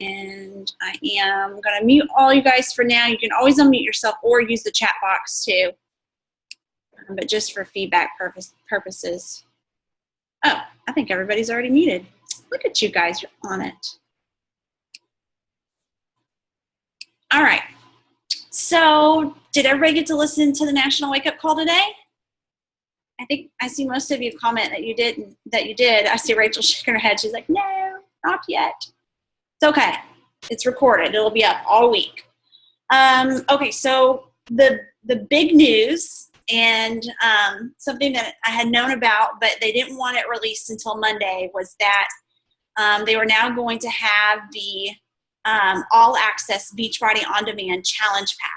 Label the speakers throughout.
Speaker 1: And I am going to mute all you guys for now. You can always unmute yourself or use the chat box too, but just for feedback purposes. Oh, I think everybody's already muted. Look at you guys, you're on it. All right. So did everybody get to listen to the National Wake Up Call today? I think I see most of you comment that you did. I see Rachel shaking her head. She's like, no, not yet. It's okay. It's recorded. It'll be up all week. Okay, so the big news and something that I had known about, but they didn't want it released until Monday, was that they were now going to have the All Access Beachbody On Demand Challenge Pack,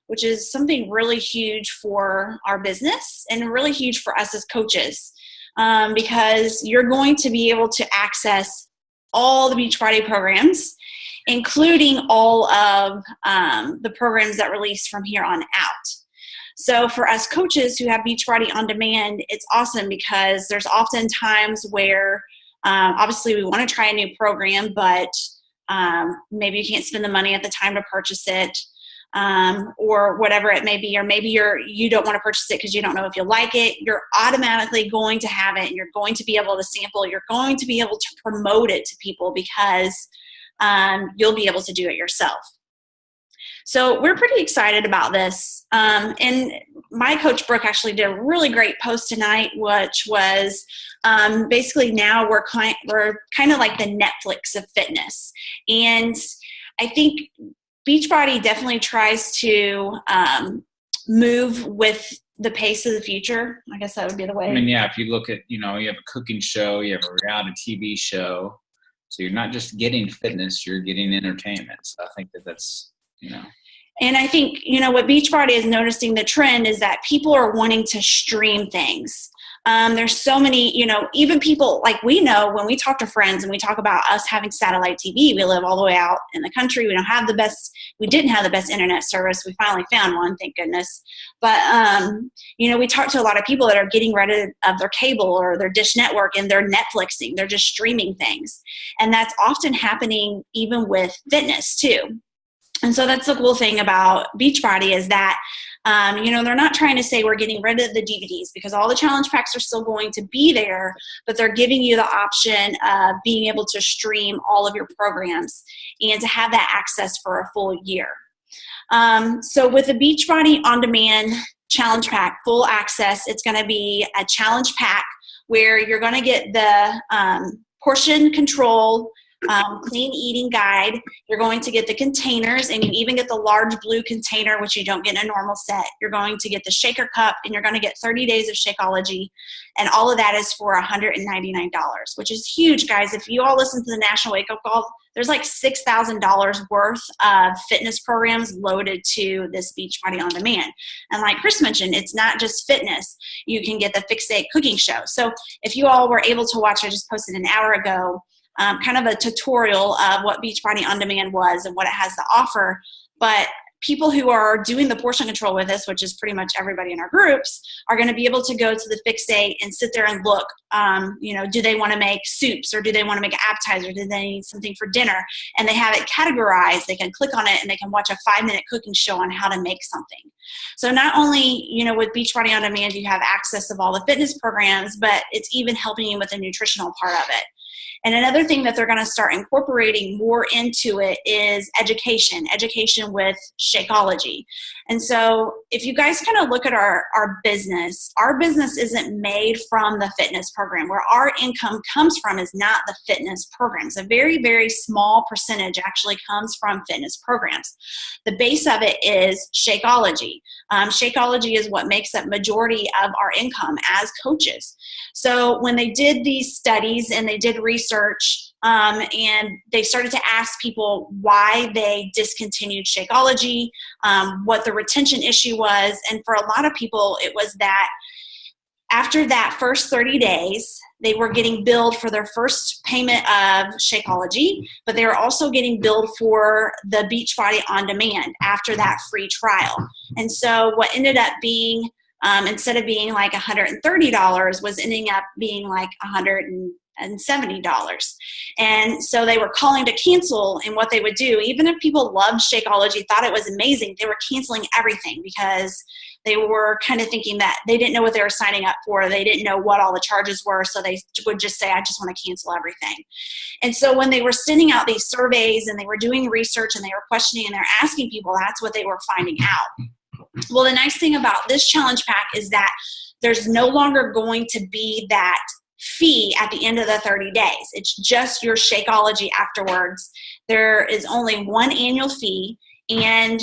Speaker 1: which is something really huge for our business and really huge for us as coaches, because you're going to be able to access all the Beachbody programs, including all of the programs that release from here on out. So for us coaches who have Beachbody On Demand, it's awesome because there's often times where obviously we want to try a new program, but maybe you can't spend the money at the time to purchase it, or whatever it may be, or maybe you don't want to purchase it because you don't know if you'll like it. You're automatically going to have it, and you're going to be able to sample. You're going to be able to promote it to people because you'll be able to do it yourself. So we're pretty excited about this. And my coach Brooke actually did a really great post tonight, which was basically now we're kind of like the Netflix of fitness. And I think Beachbody definitely tries to move with the pace of the future. I guess that would be the way.
Speaker 2: I mean, yeah, if you look at, you have a cooking show, you have a reality TV show. So you're not just getting fitness, you're getting entertainment. So I think that's.
Speaker 1: And I think, what Beachbody is noticing the trend is that people are wanting to stream things. There's so many, even people like we know when we talk to friends and we talk about us having satellite TV, we live all the way out in the country. We didn't have the best internet service. We finally found one, thank goodness. But, we talk to a lot of people that are getting rid of their cable or their dish network and they're Netflixing, they're just streaming things. And that's often happening even with fitness too. And so that's the cool thing about Beachbody is that, they're not trying to say we're getting rid of the DVDs because all the challenge packs are still going to be there, but they're giving you the option of being able to stream all of your programs and to have that access for a full year. So with the Beachbody On Demand Challenge Pack, full access, it's going to be a challenge pack where you're going to get the portion control, clean eating guide. You're going to get the containers, and you even get the large blue container, which you don't get in a normal set. You're going to get the shaker cup, and you're going to get 30 days of Shakeology, and all of that is for $199, which is huge, guys. If you all listen to the National Wake Up Call, there's like $6,000 worth of fitness programs loaded to this Beachbody On Demand. And like Chris mentioned, it's not just fitness. You can get the Fixate cooking show. So if you all were able to watch, I just posted an hour ago, kind of a tutorial of what Beachbody On Demand was and what it has to offer. But people who are doing the portion control with us, which is pretty much everybody in our groups, are going to be able to go to the Fixate and sit there and look, do they want to make soups or do they want to make an appetizer? Do they need something for dinner? And they have it categorized. They can click on it and they can watch a 5-minute cooking show on how to make something. So not only, with Beachbody On Demand, you have access of all the fitness programs, but it's even helping you with the nutritional part of it. And another thing that they're going to start incorporating more into it is education with Shakeology. And so if you guys kind of look at our business isn't made from the fitness program. Where our income comes from is not the fitness programs. A very, very small percentage actually comes from fitness programs. The base of it is Shakeology. Shakeology is what makes up majority of our income as coaches. So when they did these studies and they did research, and they started to ask people why they discontinued Shakeology, what the retention issue was. And for a lot of people, it was that after that first 30 days, they were getting billed for their first payment of Shakeology, but they were also getting billed for the Beachbody On Demand after that free trial. And so what ended up being, instead of being like $130, was ending up being like $150 $70. And so they were calling to cancel, and what they would do, even if people loved Shakeology, thought it was amazing, they were canceling everything because they were kind of thinking that they didn't know what they were signing up for. They didn't know what all the charges were. So they would just say, I just want to cancel everything. And so when they were sending out these surveys and they were doing research and they were questioning and they're asking people, that's what they were finding out. Well, the nice thing about this challenge pack is that there's no longer going to be that fee at the end of the 30 days. It's just your Shakeology afterwards. There is only one annual fee. And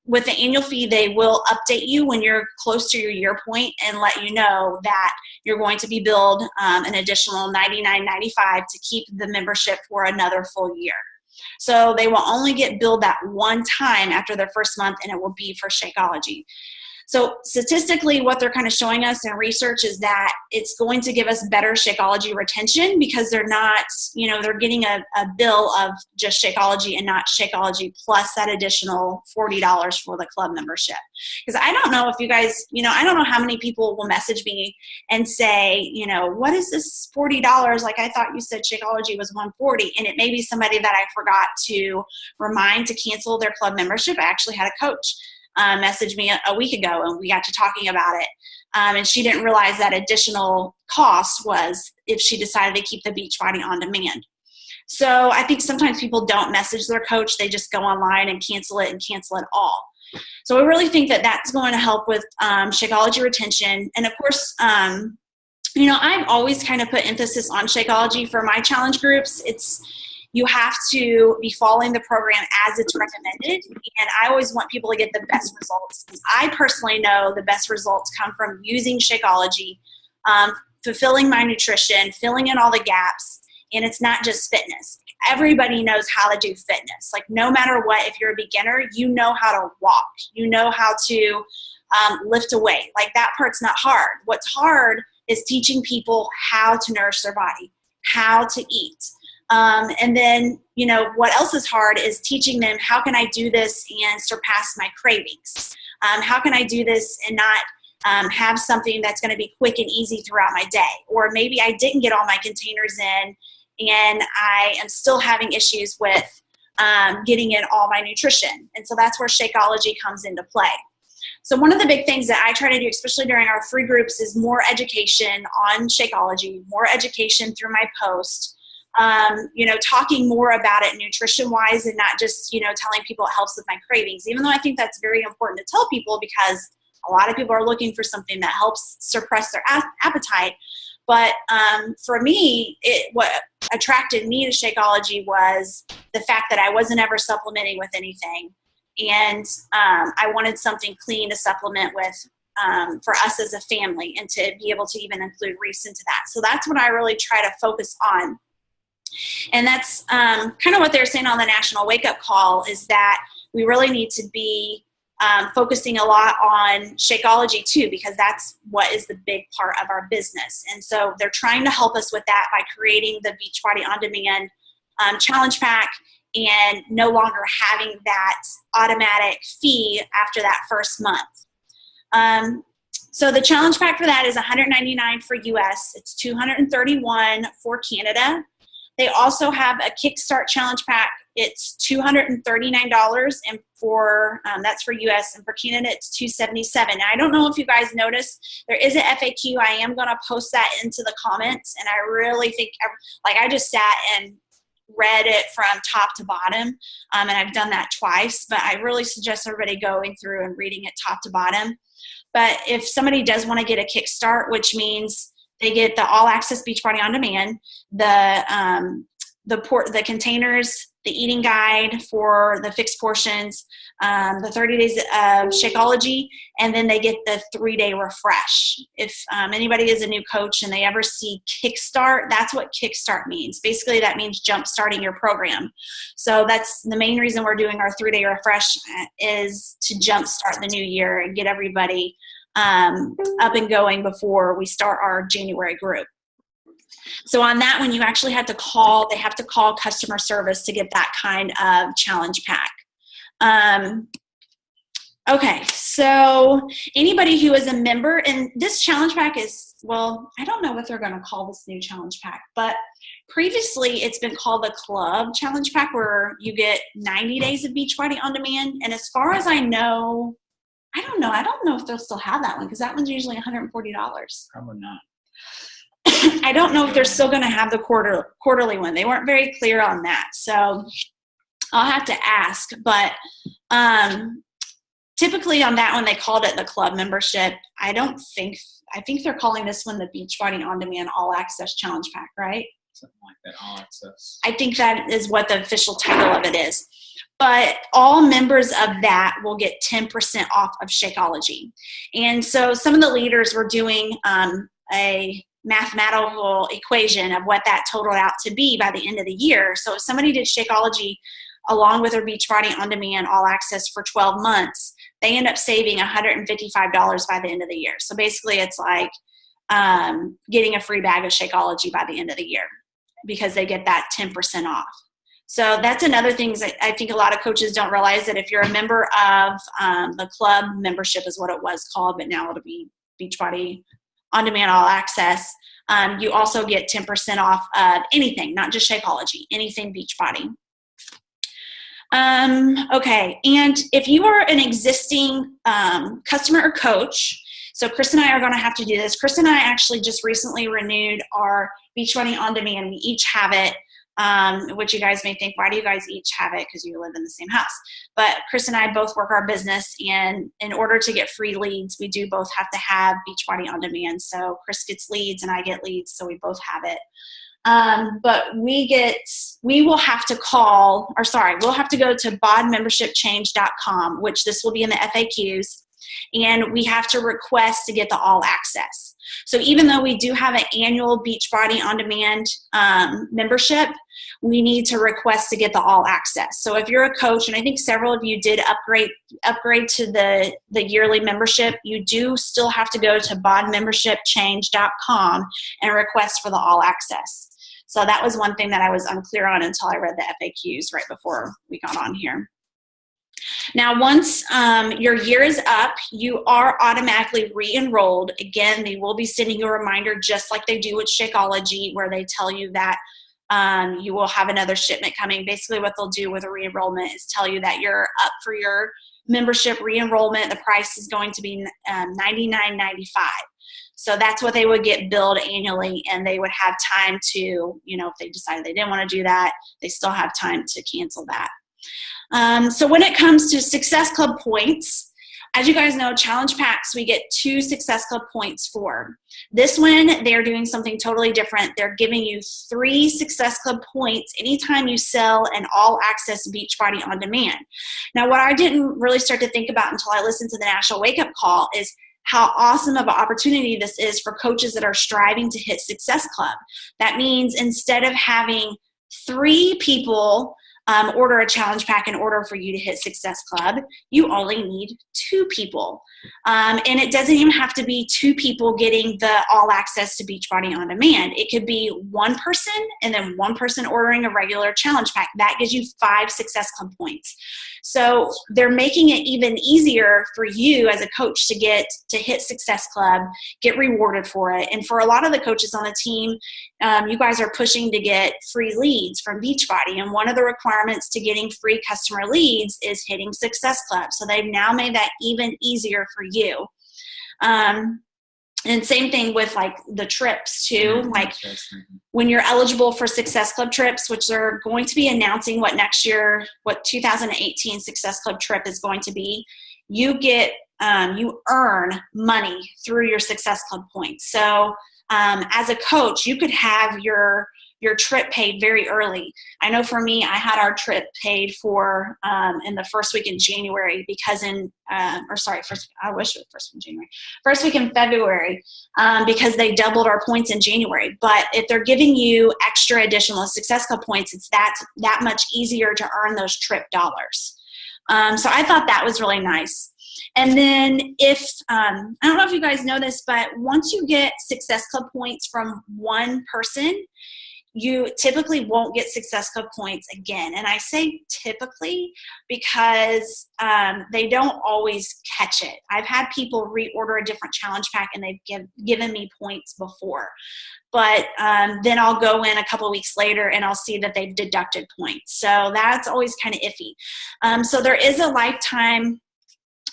Speaker 1: with the annual fee, they will update you when you're close to your year point and let you know that you're going to be billed an additional $99.95 to keep the membership for another full year. So they will only get billed that one time after their first month, and it will be for Shakeology. So statistically, what they're kind of showing us in research is that it's going to give us better Shakeology retention because they're not, they're getting a bill of just Shakeology and not Shakeology plus that additional $40 for the club membership. Because I don't know if you guys, I don't know how many people will message me and say, what is this $40? Like, I thought you said Shakeology was $140, and it may be somebody that I forgot to remind to cancel their club membership. I actually had a coach messaged me a week ago, and we got to talking about it. And she didn't realize that additional cost was if she decided to keep the Beachbody On Demand. So I think sometimes people don't message their coach. They just go online and cancel it all. So I really think that that's going to help with Shakeology retention. And of course, I've always kind of put emphasis on Shakeology for my challenge groups. You have to be following the program as it's recommended. And I always want people to get the best results. I personally know the best results come from using Shakeology, fulfilling my nutrition, filling in all the gaps. And it's not just fitness. Everybody knows how to do fitness. Like, no matter what, if you're a beginner, you know how to walk. You know how to lift a weight. Like, that part's not hard. What's hard is teaching people how to nourish their body, how to eat. And then, what else is hard is teaching them, how can I do this and surpass my cravings? How can I do this and not have something that's going to be quick and easy throughout my day? Or maybe I didn't get all my containers in and I am still having issues with getting in all my nutrition. And so that's where Shakeology comes into play. So one of the big things that I try to do, especially during our free groups, is more education on Shakeology, more education through my post. Talking more about it nutrition-wise and not just, telling people it helps with my cravings, even though I think that's very important to tell people because a lot of people are looking for something that helps suppress their appetite. But for me, what attracted me to Shakeology was the fact that I wasn't ever supplementing with anything. And I wanted something clean to supplement with for us as a family and to be able to even include Reese into that. So that's what I really try to focus on. And that's kind of what they're saying on the National Wake Up Call, is that we really need to be focusing a lot on Shakeology too, because that's what is the big part of our business. And so they're trying to help us with that by creating the Beachbody On Demand challenge pack and no longer having that automatic fee after that first month. So the challenge pack for that is $199 for US. It's $231 for Canada. They also have a Kickstart challenge pack. It's $239, and for that's for US, and for Canada it's $277. Now, I don't know if you guys noticed, there is an FAQ. I am going to post that into the comments, and I really think, I just sat and read it from top to bottom, and I've done that twice, but I really suggest everybody going through and reading it top to bottom. But if somebody does want to get a Kickstart, which means they get the All Access Beachbody On Demand, the containers, the eating guide for the fixed portions, the 30 days of Shakeology, and then they get the 3-day refresh. If anybody is a new coach and they ever see Kickstart, that's what Kickstart means. Basically, that means jump starting your program. So that's the main reason we're doing our 3-day refresh, is to jump start the new year and get everybody up and going before we start our January group. So on that one, you actually have to call customer service to get that kind of challenge pack. Okay, so anybody who is a member, and this challenge pack is, well, I don't know what they're going to call this new challenge pack, but previously it's been called the Club Challenge Pack, where you get 90 days of Beachbody On Demand. And as far as I know, I don't know if they'll still have that one, because that one's usually $140.
Speaker 2: Probably not.
Speaker 1: I don't know if they're still going to have the quarterly one. They weren't very clear on that, so I'll have to ask. But typically on that one, they called it the club membership. I think they're calling this one the Beachbody On Demand All Access Challenge Pack, right?
Speaker 2: Something like that, All Access.
Speaker 1: I think that is what the official title of it is. But all members of that will get 10% off of Shakeology. And so some of the leaders were doing a mathematical equation of what that totaled out to be by the end of the year. So if somebody did Shakeology along with their Beachbody On Demand All Access for 12 months, they end up saving $155 by the end of the year. So basically it's like getting a free bag of Shakeology by the end of the year, because they get that 10% off. So that's another thing that I think a lot of coaches don't realize, that if you're a member of the club membership is what it was called, but now it'll be Beachbody On Demand All Access, you also get 10% off of anything, not just Shakeology, anything Beachbody. Okay, and if you are an existing customer or coach, so Chris and I are going to have to do this. Chris and I actually just recently renewed our Beachbody On Demand. We each have it, which you guys may think, why do you guys each have it? Because you live in the same house. But Chris and I both work our business, and in order to get free leads, we do both have to have Beachbody On Demand. So Chris gets leads and I get leads, so we both have it. But we'll have to go to bodmembershipchange.com, which this will be in the FAQs, and we have to request to get the All Access. So even though we do have an annual Beachbody On Demand membership, we need to request to get the All Access. So if you're a coach, and I think several of you did upgrade to the yearly membership, you do still have to go to bodmembershipchange.com and request for the All Access. So that was one thing that I was unclear on until I read the FAQs right before we got on here. Now, once your year is up, you are automatically re-enrolled. Again, they will be sending you a reminder, just like they do with Shakeology, where they tell you that you will have another shipment coming. Basically, what they'll do with a re-enrollment is tell you that you're up for your membership re-enrollment. The price is going to be $99.95. So that's what they would get billed annually, and they would have time to, if they decided they didn't want to do that, they still have time to cancel that. So when it comes to Success Club points, as you guys know, challenge packs, we get 2 Success Club points for. This one, they're doing something totally different. They're giving you 3 Success Club points anytime you sell an All Access Beachbody On Demand. Now, what I didn't really start to think about until I listened to the National Wake Up Call is how awesome of an opportunity this is for coaches that are striving to hit Success Club. That means instead of having 3 people order a challenge pack in order for you to hit Success Club, you only need 2 people. And it doesn't even have to be 2 people getting the All Access to Beachbody On Demand. It could be 1 person and then 1 person ordering a regular challenge pack. That gives you 5 Success Club points. So they're making it even easier for you as a coach to hit Success Club, get rewarded for it. And for a lot of the coaches on the team, you guys are pushing to get free leads from Beachbody. And one of the requirements to getting free customer leads is hitting Success Club. So they've now made that even easier for you. And same thing with like the trips too. Like when you're eligible for Success Club trips, which they're going to be announcing what 2018 Success Club trip is going to be, you earn money through your Success Club points. So as a coach, you could have your trip paid very early. I know for me, I had our trip paid for in the first week in January because first week in February because they doubled our points in January. But if they're giving you extra additional Success Club points, it's that much easier to earn those trip dollars. So I thought that was really nice. And then I don't know if you guys know this, but once you get Success Club points from 1 person, you typically won't get Success Club points again. And I say typically because they don't always catch it. I've had people reorder a different challenge pack and they've given me points before. But then I'll go in a couple of weeks later and I'll see that they've deducted points. So that's always kind of iffy. So there is a lifetime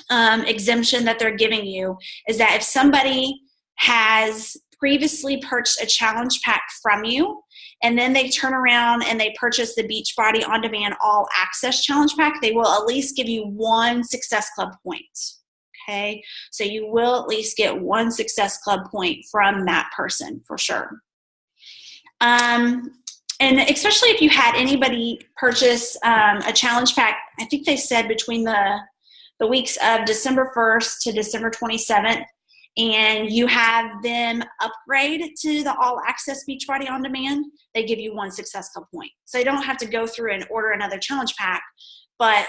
Speaker 1: exemption that they're giving you, is that if somebody has previously purchased a challenge pack from you, and then they turn around and they purchase the Beachbody On Demand All Access Challenge Pack, they will at least give you 1 Success Club point. Okay, so you will at least get 1 Success Club point from that person for sure. And especially if you had anybody purchase a challenge pack, I think they said between the weeks of December 1st to December 27th, and you have them upgrade to the All Access Beachbody On Demand, they give you 1 Success Club point. So you don't have to go through and order another challenge pack, but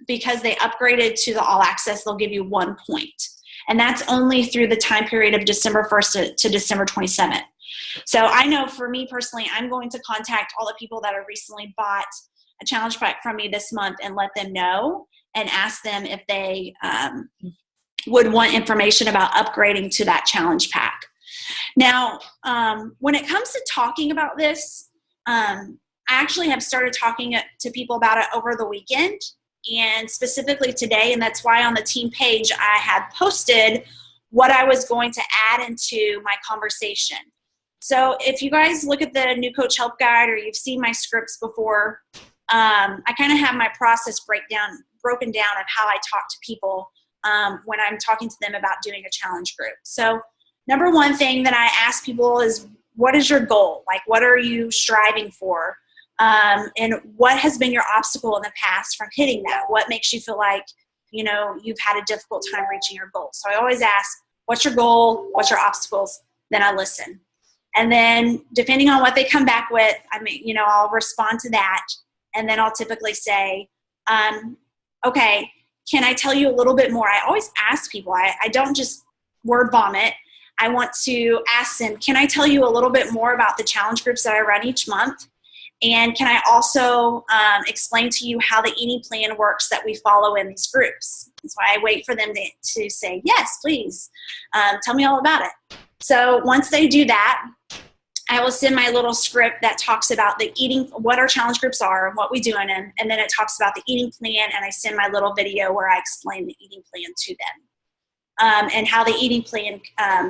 Speaker 1: because they upgraded to the All Access, they'll give you 1 point. And that's only through the time period of December 1st to December 27th. So I know for me personally, I'm going to contact all the people that have recently bought a challenge pack from me this month and let them know and ask them if they would want information about upgrading to that challenge pack. Now, when it comes to talking about this, I actually have started talking to people about it over the weekend and specifically today, and that's why on the team page I had posted what I was going to add into my conversation. So if you guys look at the New Coach Help Guide or you've seen my scripts before, I kind of have my process broken down of how I talk to people when I'm talking to them about doing a challenge group. So number one thing that I ask people is, what is your goal? Like, what are you striving for? And what has been your obstacle in the past from hitting that? What makes you feel like, you've had a difficult time reaching your goal? So I always ask, what's your goal? What's your obstacles? Then I listen. And then depending on what they come back with, I'll respond to that. And then I'll typically say, okay, can I tell you a little bit more? I always ask people, I don't just word vomit. I want to ask them, can I tell you a little bit more about the challenge groups that I run each month? And can I also explain to you how the eating plan works that we follow in these groups? That's why I wait for them to say, yes, please, tell me all about it. So once they do that, I will send my little script that talks about what our challenge groups are and what we do in them. And then it talks about the eating plan, and I send my little video where I explain the eating plan to them and how the eating plan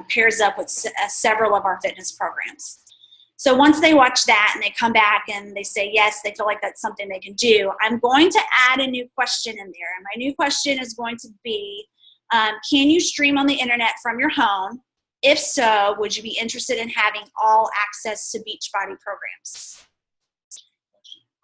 Speaker 1: pairs up with several of our fitness programs. So once they watch that and they come back and they say, yes, they feel like that's something they can do, I'm going to add a new question in there. And my new question is going to be, can you stream on the internet from your home? If so, would you be interested in having all access to Beachbody programs?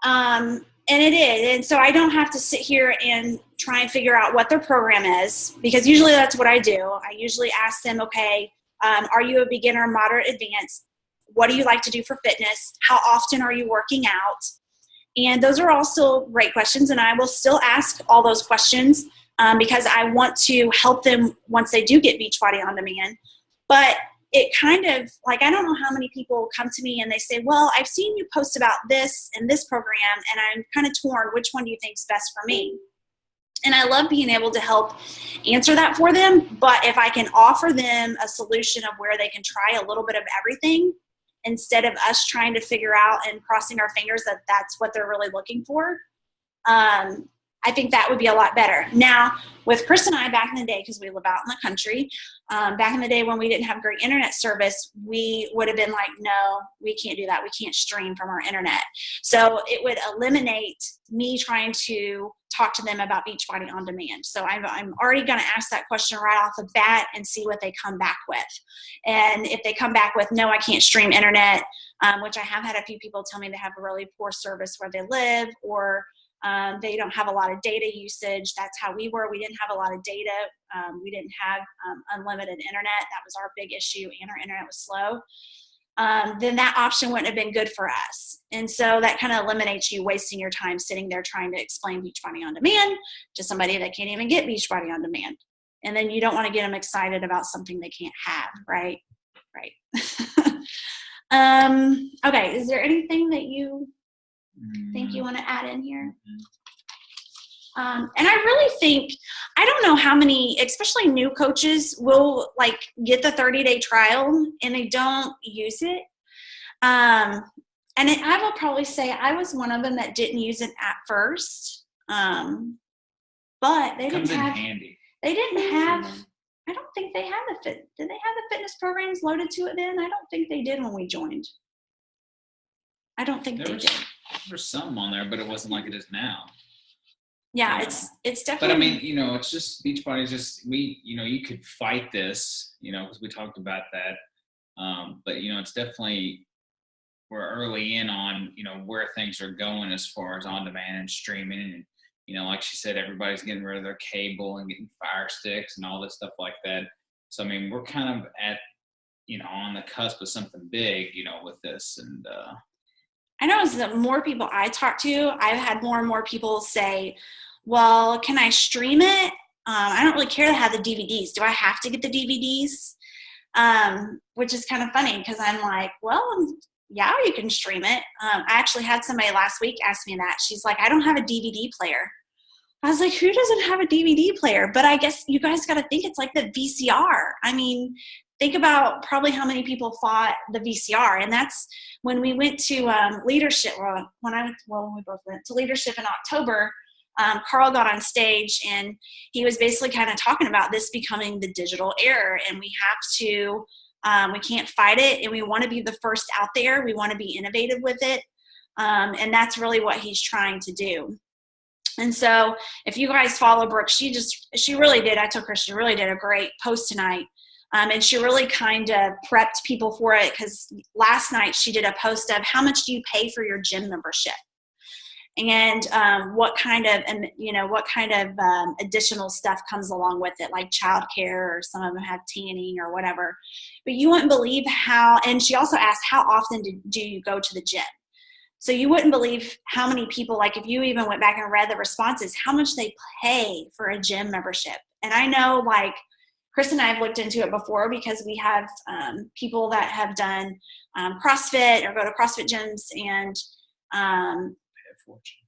Speaker 1: And it is. And so I don't have to sit here and try and figure out what their program is, because usually that's what I do. I usually ask them, okay, are you a beginner, moderate, advanced? What do you like to do for fitness? How often are you working out? And those are all still great questions, and I will still ask all those questions because I want to help them once they do get Beachbody On Demand. But it kind of, like, I don't know how many people come to me and they say, well, I've seen you post about this and this program, and I'm kind of torn. Which one do you think is best for me? And I love being able to help answer that for them. But if I can offer them a solution of where they can try a little bit of everything, instead of us trying to figure out and crossing our fingers that that's what they're really looking for, I think that would be a lot better. Now, with Chris and I back in the day, because we live out in the country, back in the day when we didn't have great internet service, we would have been like, no, we can't do that. We can't stream from our internet. So it would eliminate me trying to talk to them about Beachbody On Demand. So I'm already going to ask that question right off the bat and see what they come back with. And if they come back with, no, I can't stream internet, which I have had a few people tell me they have a really poor service where they live, or they don't have a lot of data usage. That's how we were. We didn't have a lot of data. We didn't have unlimited internet. That was our big issue, and our internet was slow. Then that option wouldn't have been good for us. And so that kind of eliminates you wasting your time sitting there trying to explain Beachbody On Demand to somebody that can't even get Beachbody On Demand. And then you don't want to get them excited about something they can't have, right? Right. Okay, is there anything that you think you want to add in here? And I really think, I don't know how many, especially new coaches, will like get the 30-day trial and they don't use it. I will probably say I was one of them that didn't use it at first. But they didn't have handy. They didn't have, I don't think they had did they have the fitness programs loaded to it then? I don't think they did when we joined. I don't think they did.
Speaker 2: There's some on there, but it wasn't like it is now.
Speaker 1: Yeah, it's definitely.
Speaker 2: But I mean, it's just Beachbody is just you could fight this, because we talked about that. But it's definitely, we're early in on where things are going as far as on demand and streaming, and like she said, everybody's getting rid of their cable and getting Fire Sticks and all this stuff like that. So I mean, we're kind of at on the cusp of something big, with this. And
Speaker 1: I know as the more people I talk to, I've had more and more people say, well, can I stream it? I don't really care to have the DVDs. Do I have to get the DVDs? Which is kind of funny because I'm like, well, yeah, you can stream it. I actually had somebody last week ask me that. She's like, I don't have a DVD player. I was like, who doesn't have a DVD player? But I guess you guys got to think it's like the VCR. I mean, think about probably how many people fought the VCR. And that's when we went to leadership. We both went to leadership in October. Carl got on stage and he was basically kind of talking about this becoming the digital era. And we have to, we can't fight it. And we want to be the first out there. We want to be innovative with it. And that's really what he's trying to do. And so if you guys follow Brooke, she really did. I told her she really did a great post tonight. And she really kind of prepped people for it because last night she did a post of how much do you pay for your gym membership? And what kind of additional stuff comes along with it, like childcare, or some of them have tanning or whatever. But you wouldn't believe how, and she also asked, how often do you go to the gym? So you wouldn't believe how many people, like if you even went back and read the responses, how much they pay for a gym membership. And I know like Chris and I have looked into it before because we have people that have done CrossFit or go to CrossFit gyms,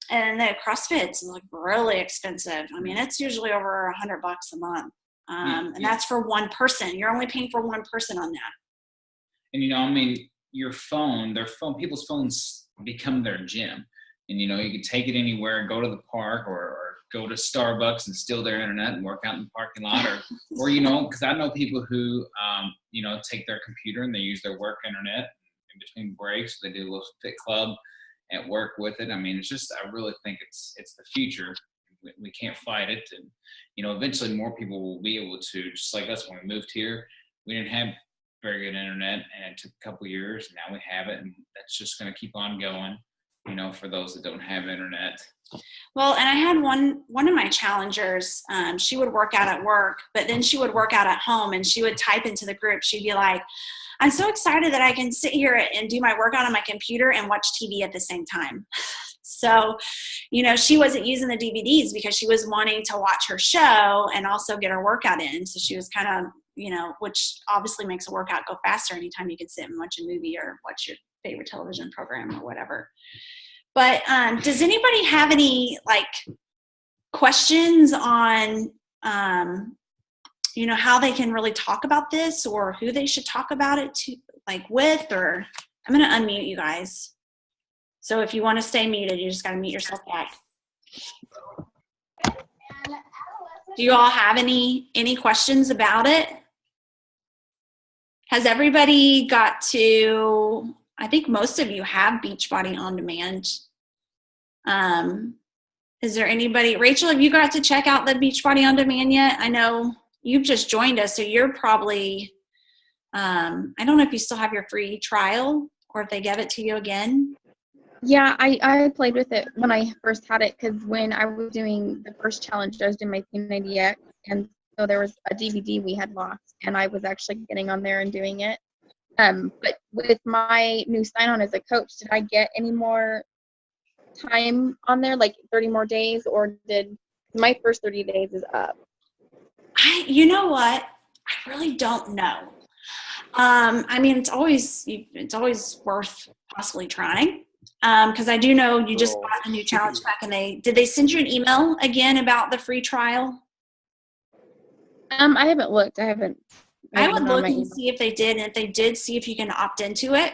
Speaker 1: and the CrossFit's like really expensive. I mean, it's usually over $100 a month. And that's for one person. You're only paying for one person on that.
Speaker 2: And I mean, people's phones become their gym. And you can take it anywhere, go to the park or go to Starbucks and steal their internet and work out in the parking lot, or because I know people who take their computer and they use their work internet in between breaks. They do a little fit club at work with it. I mean, it's just, I really think it's the future. We can't fight it. And eventually more people will be able to, just like us when we moved here, we didn't have very good internet, and it took a couple years. Now we have it, and that's just going to keep on going, for those that don't have internet.
Speaker 1: Well, and I had one of my challengers, she would work out at work, but then she would work out at home, and she would type into the group. She'd be like, I'm so excited that I can sit here and do my workout on my computer and watch TV at the same time. So, she wasn't using the DVDs because she was wanting to watch her show and also get her workout in. So she was kind of, which obviously makes a workout go faster anytime you can sit and watch a movie or watch your favorite television program or whatever. But does anybody have any questions on, how they can really talk about this or who they should talk about it to, with, or I'm going to unmute you guys. So if you want to stay muted, you just got to mute yourself back. Do you all have any questions about it? Has everybody got to, I think most of you have Beachbody On Demand. Is there anybody, Rachel, have you got to check out the Beachbody On Demand yet? I know you've just joined us, so you're probably, I don't know if you still have your free trial or if they give it to you again.
Speaker 3: Yeah, I played with it when I first had it because when I was doing the first challenge, I was doing my 390X, and so there was a DVD we had lost, and I was actually getting on there and doing it. But with my new sign-on as a coach, did I get any more time on there, like 30 more days, or did my first 30 days is up?
Speaker 1: You know what? I really don't know. I mean, it's always worth possibly trying. Because I do know you just bought a new challenge pack, and did they send you an email again about the free trial?
Speaker 3: I haven't looked.
Speaker 1: I would look and see if they did, and if they did, see if you can opt into it.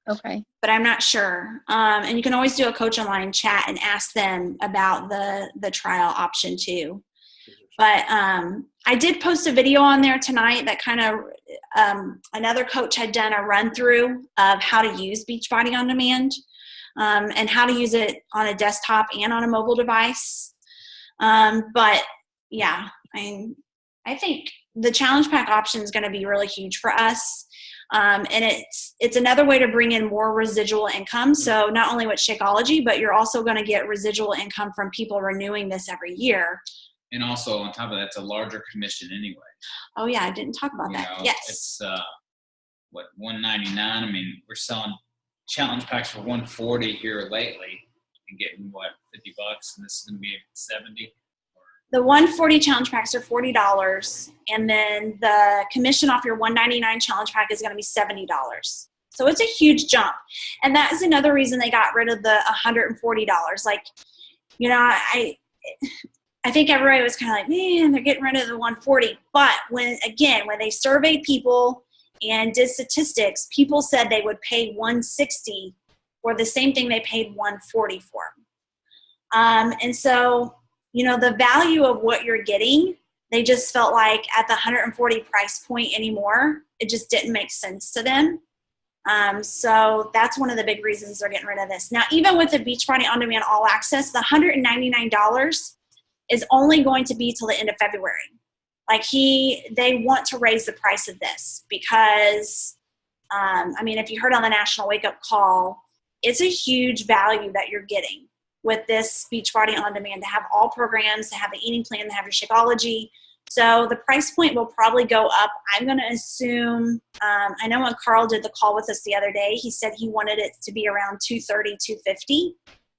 Speaker 3: Okay.
Speaker 1: But I'm not sure. And you can always do a coach online chat and ask them about the trial option too. But I did post a video on there tonight that kind of another coach had done a run through of how to use Beachbody On Demand and how to use it on a desktop and on a mobile device. But yeah, I think the challenge pack option is going to be really huge for us. And it's another way to bring in more residual income. So not only with Shakeology, but you're also going to get residual income from people renewing this every year.
Speaker 2: And also on top of that, it's a larger commission anyway.
Speaker 1: Oh yeah, I didn't talk about that. Yes.
Speaker 2: It's $199. I mean, we're selling challenge packs for $140 here lately and getting $50, and this is going to be $70.
Speaker 1: The 140 challenge packs are $40, and then the commission off your $199 challenge pack is going to be $70. So it's a huge jump, and that is another reason they got rid of the $140. Like, I think everybody was kind of like, man, they're getting rid of the 140. But when they surveyed people and did statistics, people said they would pay $160 for the same thing they paid $140 for. And so, the value of what you're getting, they just felt like at the 140 price point anymore, it just didn't make sense to them. So that's one of the big reasons they're getting rid of this. Now, even with the Beachbody On Demand All Access, the $199 is only going to be till the end of February. Like they want to raise the price of this because, if you heard on the National Wake Up Call, it's a huge value that you're getting with this Beachbody On Demand, to have all programs, to have the eating plan, to have your Shakeology. So the price point will probably go up. I'm going to assume, I know when Carl did the call with us the other day, he said he wanted it to be around $230, $250.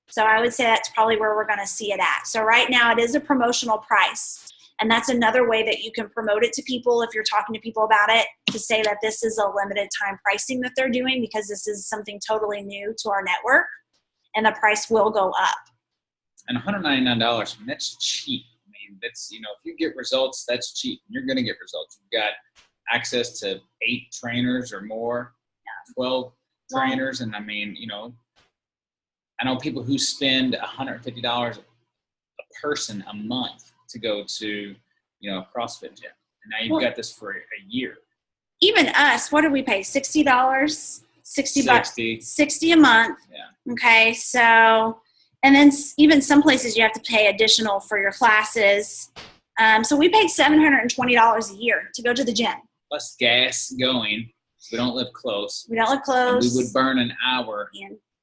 Speaker 1: So I would say that's probably where we're going to see it at. So right now it is a promotional price. And that's another way that you can promote it to people if you're talking to people about it, to say that this is a limited time pricing that they're doing because this is something totally new to our network, and the price will go up.
Speaker 2: And $199, that's cheap. I mean, that's, if you get results, that's cheap. You're going to get results. You've got access to 8 trainers or more, 12 trainers. And I know people who spend $150 a person a month to go to, a CrossFit gym. And now you've got this for a year.
Speaker 1: Even us, what did we pay? $60? $60 $60 a month.
Speaker 2: Yeah.
Speaker 1: Okay. So, and then even some places you have to pay additional for your classes. So we paid $720 a year to go to the gym.
Speaker 2: Plus gas going. We don't live close.
Speaker 1: We
Speaker 2: would burn an hour,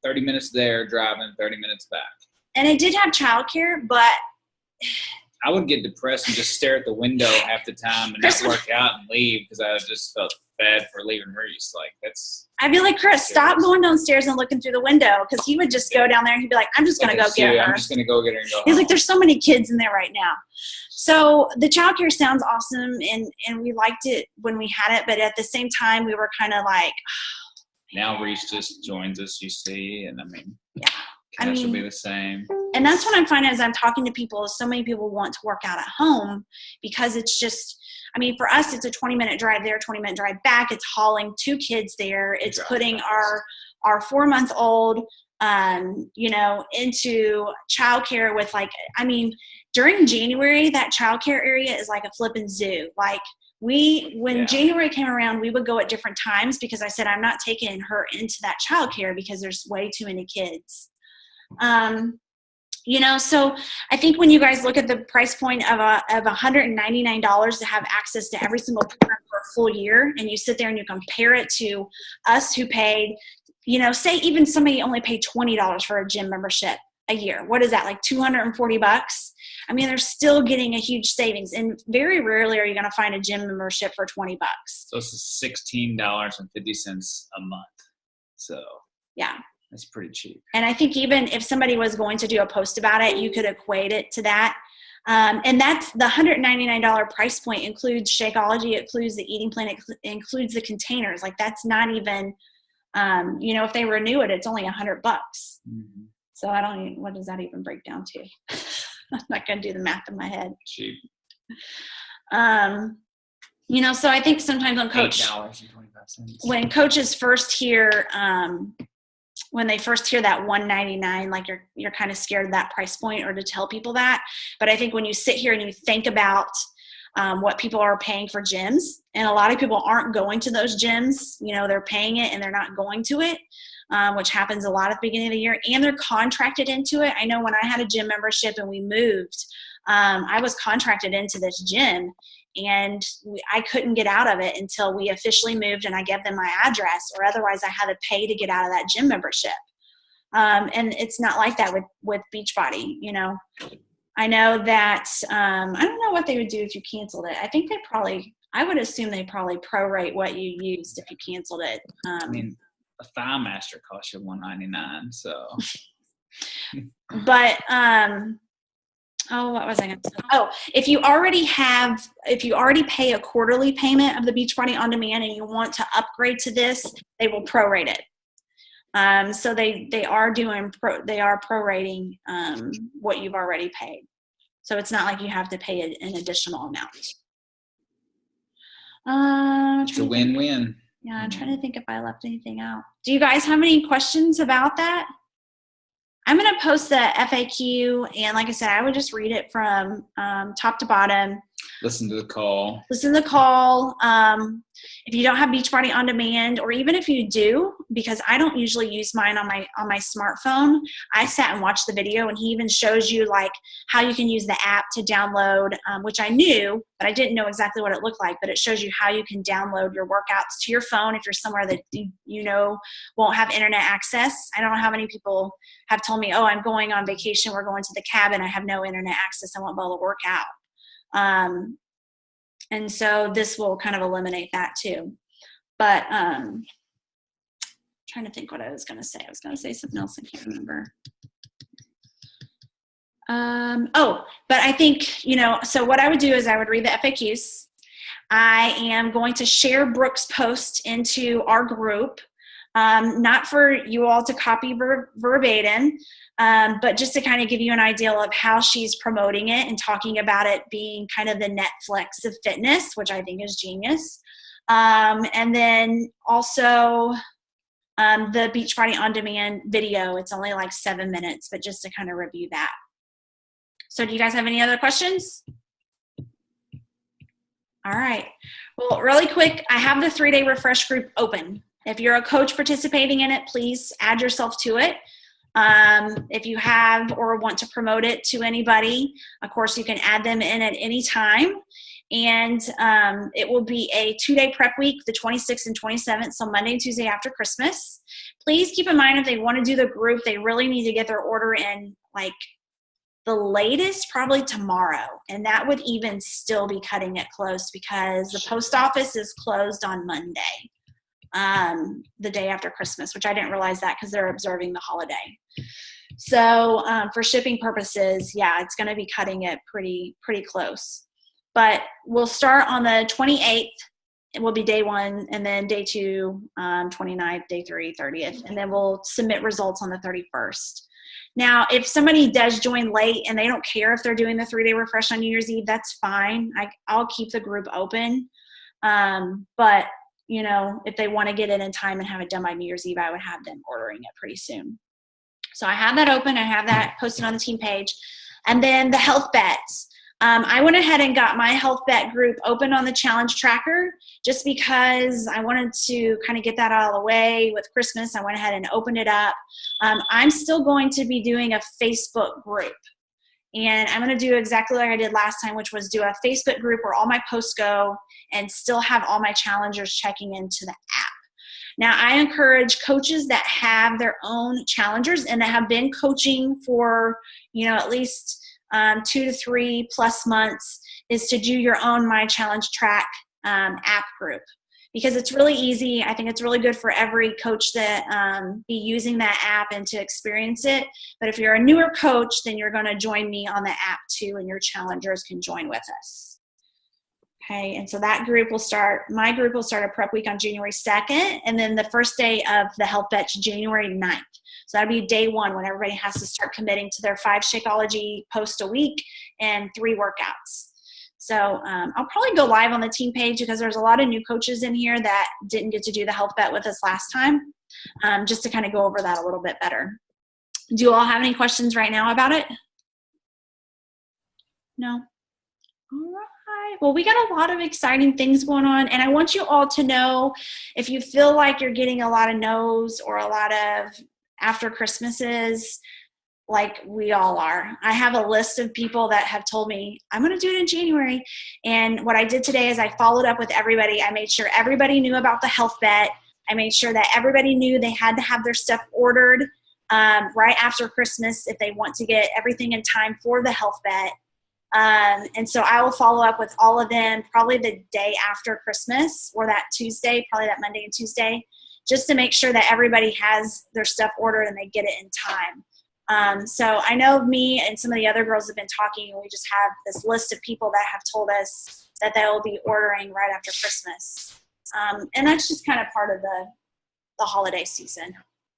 Speaker 2: 30 minutes there, driving 30 minutes back.
Speaker 1: And it did have childcare, but
Speaker 2: I would get depressed and just stare at the window half the time and not work out and leave because I just felt bad for leaving Reese. Like, I'd
Speaker 1: be like, Chris, stop going downstairs and looking through the window, because he would just go down there and he'd be like, I'm just going to go get her.
Speaker 2: I'm just going to go get her and go
Speaker 1: He's
Speaker 2: home.
Speaker 1: like, there's so many kids in there right now. So the childcare sounds awesome, and we liked it when we had it, but at the same time, we were kind of like,
Speaker 2: now Reese just joins us, you see, and
Speaker 1: yeah.
Speaker 2: Cash will be the same.
Speaker 1: And that's what I'm finding as I'm talking to people. So many people want to work out at home because it's just, for us, it's a 20-minute drive there, 20-minute drive back. It's hauling 2 kids there. It's putting our 4-month-old, into childcare with during January, that childcare area is like a flipping zoo. Like January came around, we would go at different times because I said, I'm not taking her into that childcare because there's way too many kids. So I think when you guys look at the price point of $199 to have access to every single program for a full year, and you sit there and you compare it to us who paid, say even somebody only paid $20 for a gym membership a year. What is that, like $240? They're still getting a huge savings, and very rarely are you going to find a gym membership for $20.
Speaker 2: So this is $16.50 a month. So
Speaker 1: yeah.
Speaker 2: That's pretty cheap.
Speaker 1: And I think even if somebody was going to do a post about it, you could equate it to that. And that's the $199 price point includes Shakeology, it includes the eating plan, it includes the containers. Like that's not even, if they renew it, it's only $100.
Speaker 2: Mm-hmm.
Speaker 1: So I don't even, what does that even break down to? I'm not going to do the math in my head.
Speaker 2: Cheap.
Speaker 1: So I think sometimes when coaches first hear, when they first hear that $199, like you're kind of scared of that price point or to tell people that. But I think when you sit here and you think about what people are paying for gyms, and a lot of people aren't going to those gyms, they're paying it and they're not going to it, which happens a lot at the beginning of the year, and they're contracted into it. I know when I had a gym membership and we moved, I was contracted into this gym, and I couldn't get out of it until we officially moved and I gave them my address, or otherwise I had to pay to get out of that gym membership. And it's not like that with Beachbody. I know that, I don't know what they would do if you canceled it. I think I would assume they probably prorate what you used if you canceled it.
Speaker 2: A Thigh Master costs you $199, so.
Speaker 1: But, what was I going to say? Oh, if you already pay a quarterly payment of the Beachbody On Demand and you want to upgrade to this, they will prorate it. So they are prorating what you've already paid. So it's not like you have to pay an additional amount.
Speaker 2: It's a win-win.
Speaker 1: Yeah, I'm trying to think if I left anything out. Do you guys have any questions about that? I'm going to post the FAQ, and like I said, I would just read it from top to bottom.
Speaker 2: Listen to the call. If you don't have Beachbody On Demand, or even if you do, because I don't usually use mine on my smartphone, I sat and watched the video, and he even shows you like how you can use the app to download, which I knew, but I didn't know exactly what it looked like. But it shows you how you can download your workouts to your phone if you're somewhere that won't have internet access. I don't know how many people have told me, "Oh, I'm going on vacation. We're going to the cabin. I have no internet access. I won't be able to work out." And so this will kind of eliminate that too. But trying to think what I was going to say. I was going to say something else. I can't remember. But I think, so what I would do is I would read the FAQs. I am going to share Brooke's post into our group, not for you all to copy verbatim, but just to kind of give you an idea of how she's promoting it and talking about it being kind of the Netflix of fitness, which I think is genius. And then also the Beachbody On Demand video. It's only like 7 minutes, but just to kind of review that. So do you guys have any other questions? All right. Well, really quick, I have the 3-day refresh group open. If you're a coach participating in it, please add yourself to it. If you have or want to promote it to anybody, of course, you can add them in at any time. And it will be a 2-day prep week, the 26th and 27th, so Monday and Tuesday after Christmas. Please keep in mind if they want to do the group, they really need to get their order in like the latest probably tomorrow. And that would even still be cutting it close because the post office is closed on Monday, the day after Christmas, which I didn't realize that because they're observing the holiday. So for shipping purposes, yeah, it's going to be cutting it pretty close. But we'll start on the 28th. It will be day 1, and then day 2, 29th, day 3, 30th, and then we'll submit results on the 31st. Now, if somebody does join late and they don't care if they're doing the 3-day refresh on New Year's Eve, that's fine. I'll keep the group open. But, if they want to get in time and have it done by New Year's Eve, I would have them ordering it pretty soon. So I have that open. I have that posted on the team page. And then the health bets. I went ahead and got my health bet group open on the challenge tracker just because I wanted to kind of get that out of the way with Christmas. I went ahead and opened it up. I'm still going to be doing a Facebook group. And I'm going to do exactly like I did last time, which was do a Facebook group where all my posts go and still have all my challengers checking into the app. Now, I encourage coaches that have their own challengers and that have been coaching for, at least 2 to 3 plus months is to do your own My Challenge Track app group.
Speaker 1: because it's really easy. I think it's really good for every coach to be using that app and to experience it. But if you're a newer coach, then you're going to join me on the app too, and your challengers can join with us. Okay, and so that group will start, my group will start a prep week on January 2nd, and then the first day of the health batch, January 9th. So that'll be day one when everybody has to start committing to their 5 Shakeology posts a week and 3 workouts. So I'll probably go live on the team page because there's a lot of new coaches in here that didn't get to do the health bet with us last time, just to kind of go over that a little bit better. Do you all have any questions right now about it? No? All right. Well, we got a lot of exciting things going on, and I want you all to know if you feel like you're getting a lot of no's or a lot of after Christmases, like we all are. I have a list of people that have told me, I'm going to do it in January. And what I did today is I followed up with everybody. I made sure everybody knew about the health bet. I made sure that everybody knew they had to have their stuff ordered right after Christmas if they want to get everything in time for the health bet. And so I will follow up with all of them probably the day after Christmas or that Tuesday, probably that Monday and Tuesday, just to make sure that everybody has their stuff ordered and they get it in time. So I know me and some of the other girls have been talking, and we just have this list of people that have told us that they will be ordering right after Christmas. And that's just kind of part of the holiday season.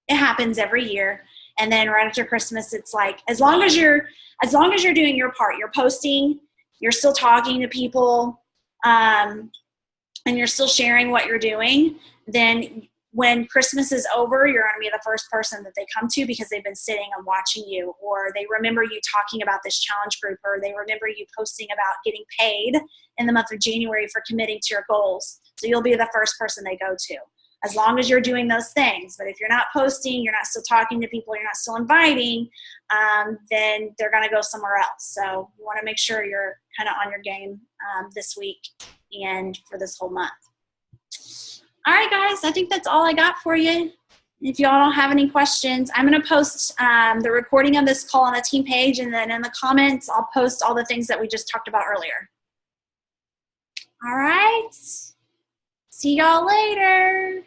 Speaker 1: It happens every year. And then right after Christmas, it's like, as long as you're doing your part, you're posting, you're still talking to people, and you're still sharing what you're doing, then when Christmas is over, you're going to be the first person that they come to because they've been sitting and watching you, or they remember you talking about this challenge group, or they remember you posting about getting paid in the month of January for committing to your goals. So you'll be the first person they go to, as long as you're doing those things. But if you're not posting, you're not still talking to people, you're not still inviting, then they're going to go somewhere else. So you want to make sure you're kind of on your game this week and for this whole month. All right, guys, I think that's all I got for you. If y'all don't have any questions, I'm going to post the recording of this call on the team page, and then in the comments, I'll post all the things that we just talked about earlier. All right. See y'all later.